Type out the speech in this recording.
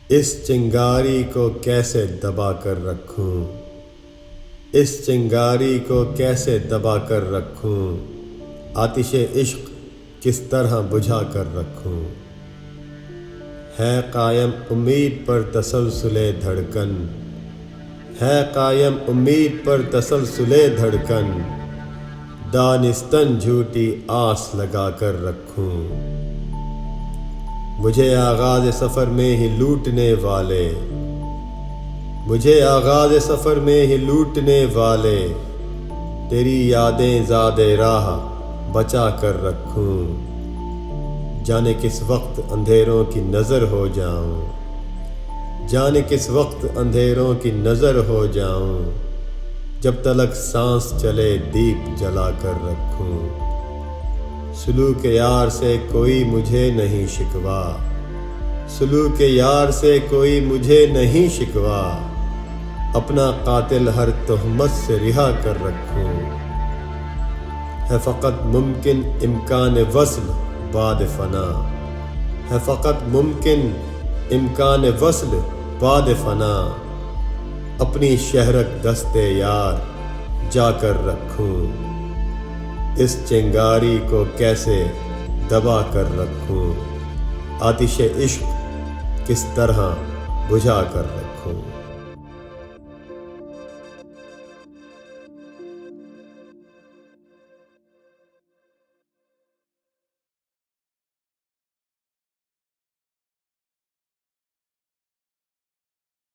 اس چنگاری کو کیسے دبا کر رکھوں، اس چنگاری کو کیسے دبا کر رکھوں، آتش عشق کس طرح بجھا کر رکھوں۔ ہے قائم امید پر تسلسل دھڑکن، ہے قائم امید پر تسلسل دھڑکن، دانستن جھوٹی آس لگا کر رکھوں۔ مجھے آغاز سفر میں ہی لوٹنے والے، مجھے آغاز سفر میں ہی لوٹنے والے، تیری یادیں زاد راہ بچا کر رکھوں۔ جانے کس وقت اندھیروں کی نظر ہو جاؤں، جانے کس وقت اندھیروں کی نظر ہو جاؤں، جب تلک سانس چلے دیپ جلا کر رکھوں۔ سلوک یار سے کوئی مجھے نہیں شکوہ، سلوک یار سے کوئی مجھے نہیں شکوہ، اپنا قاتل ہر تہمت سے رہا کر رکھوں۔ ہے فقط ممکن امکان وصل بعد فنا، ہے فقط ممکن امکان وصل بعد فنا، اپنی شہرک دست یار جا کر رکھوں۔ اس چنگاری کو کیسے دبا کر رکھوں، آتش عشق کس طرح بجھا کر رکھوں۔